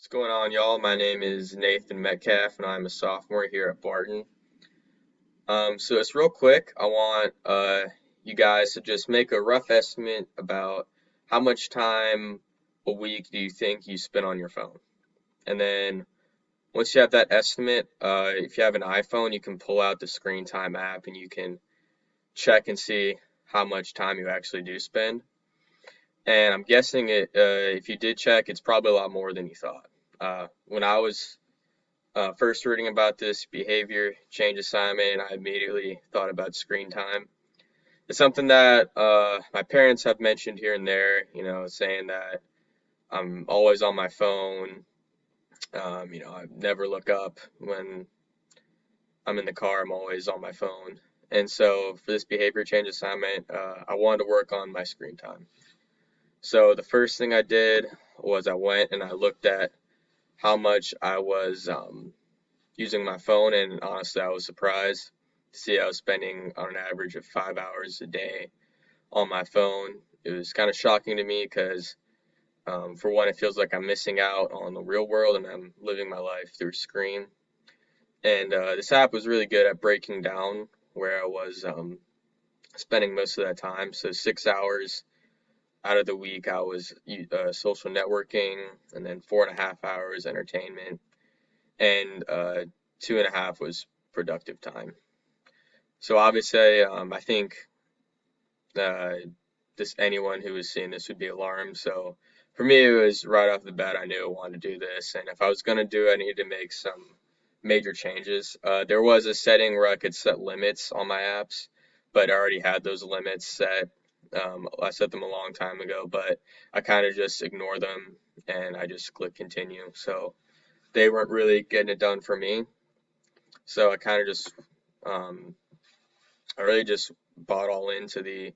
What's going on, y'all? My name is Nathan Metcalf, and I'm a sophomore here at Barton. So it's real quick. I want you guys to just make a rough estimate about how much time a week do you think you spend on your phone. And then once you have that estimate, if you have an iPhone, you can pull out the Screen Time app and you can check and see how much time you actually do spend. And I'm guessing if you did check, it's probably a lot more than you thought. When I was first reading about this behavior change assignment, I immediately thought about screen time. It's something that my parents have mentioned here and there, saying that I'm always on my phone. I never look up when I'm in the car, I'm always on my phone. And so for this behavior change assignment, I wanted to work on my screen time. So the first thing I did was I went and I looked at how much I was using my phone, and honestly, I was surprised to see I was spending on an average of 5 hours a day on my phone. It was kind of shocking to me because, for one, it feels like I'm missing out on the real world and I'm living my life through a screen. And this app was really good at breaking down where I was spending most of that time. So 6 hours out of the week, I was social networking, and then 4.5 hours entertainment, and 2.5 was productive time. So obviously, I think uh, this anyone who was seeing this would be alarmed. So for me, it was right off the bat. I knew I wanted to do this, and if I was going to do it, I needed to make some major changes. There was a setting where I could set limits on my apps, but I already had those limits set. I set them a long time ago, but I kind of just ignore them and I just click continue. So they weren't really getting it done for me. So um, I really just bought all into the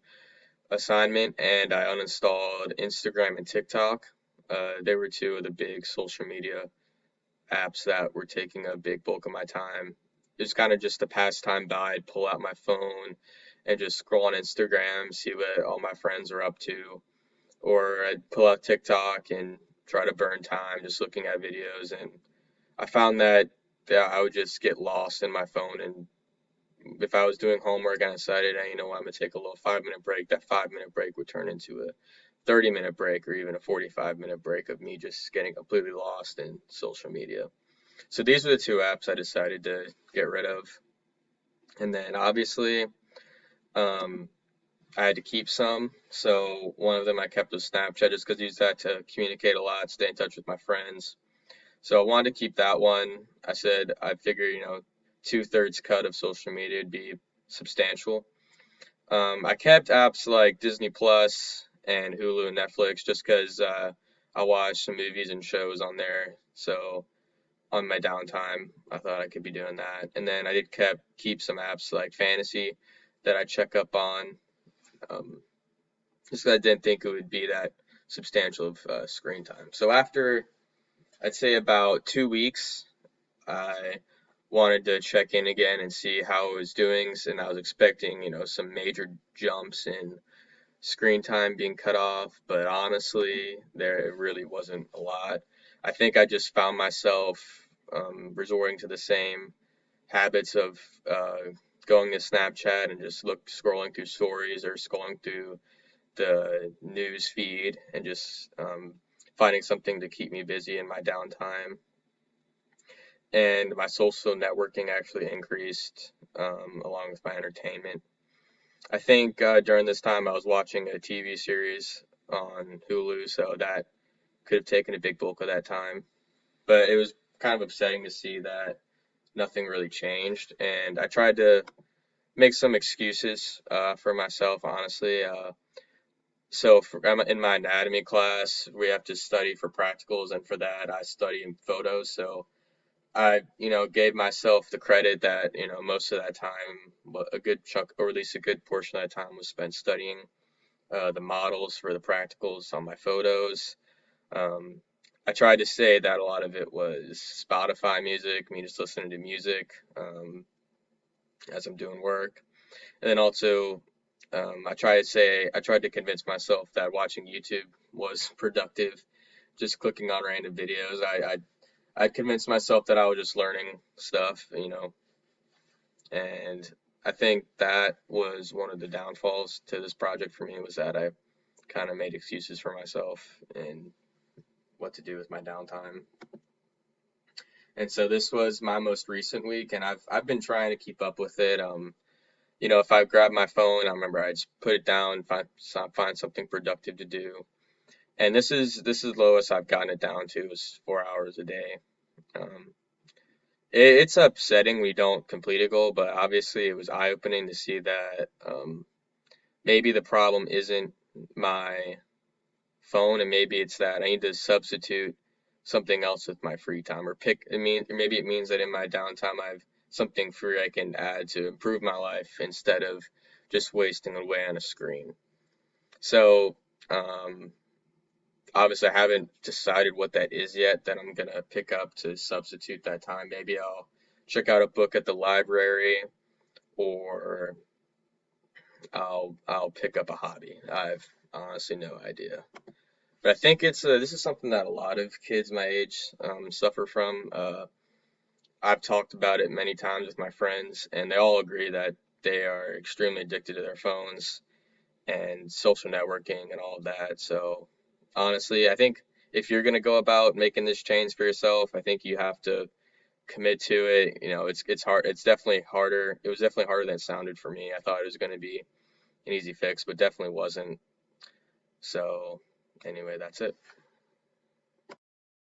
assignment and I uninstalled Instagram and TikTok. They were two of the big social media apps that were taking a big bulk of my time. It was kind of just a pastime by. I'd pull out my phone and just scroll on Instagram, see what all my friends are up to, or I'd pull out TikTok and try to burn time just looking at videos. And I found that I would just get lost in my phone, and if I was doing homework and I decided, hey, I'm gonna take a little 5 minute break, that 5 minute break would turn into a 30-minute break or even a 45-minute break of me just getting completely lost in social media. So these were the two apps I decided to get rid of. And then obviously, um, I had to keep some. So one of them I kept was Snapchat just because I use that to communicate a lot, stay in touch with my friends. So I wanted to keep that one. I figured, 2/3 cut of social media would be substantial. I kept apps like Disney Plus and Hulu and Netflix just because I watched some movies and shows on there. So on my downtime, I thought I could be doing that. And then I did keep some apps like Fantasy that I check up on, um, just 'cause I didn't think it would be that substantial of screen time. So after I'd say about 2 weeks, I wanted to check in again and see how I was doing, and I was expecting, some major jumps in screen time being cut off, but honestly, there really wasn't a lot. I think I just found myself resorting to the same habits of going to Snapchat and just scrolling through stories or scrolling through the news feed and just finding something to keep me busy in my downtime. And my social networking actually increased along with my entertainment. I think during this time I was watching a TV series on Hulu, so that could have taken a big bulk of that time. But it was kind of upsetting to see that nothing really changed, and I tried to make some excuses for myself, honestly. I'm in my anatomy class, we have to study for practicals, and for that I study in photos. So I, gave myself the credit that, most of that time, a good chunk, or at least a good portion of that time was spent studying the models for the practicals on my photos. Um, I tried to say that a lot of it was Spotify music, me just listening to music as I'm doing work. And then also, I tried to convince myself that watching YouTube was productive just clicking on random videos. I convinced myself that I was just learning stuff, and I think that was one of the downfalls to this project for me was that I kind of made excuses for myself and what to do with my downtime. And so this was my most recent week, and I've been trying to keep up with it. If I grab my phone, I remember I just put it down, find something productive to do. And this is lowest I've gotten it down to is 4 hours a day. Um, it's upsetting we don't complete a goal, but obviously it was eye-opening to see that maybe the problem isn't my phone, and maybe it's that I need to substitute something else with my free time, or maybe it means that in my downtime I have something free I can add to improve my life instead of just wasting away on a screen. So, um, obviously, I haven't decided what that is yet that I'm gonna pick up to substitute that time. Maybe I'll check out a book at the library, or I'll pick up a hobby. I've honestly no idea. But I think this is something that a lot of kids my age suffer from. I've talked about it many times with my friends, and they all agree that they are extremely addicted to their phones and social networking and all of that. So honestly, I think if you're gonna go about making this change for yourself, I think you have to commit to it. It's hard. It's definitely harder. It was definitely harder than it sounded for me. I thought it was gonna be an easy fix, but definitely wasn't. So anyway, that's it.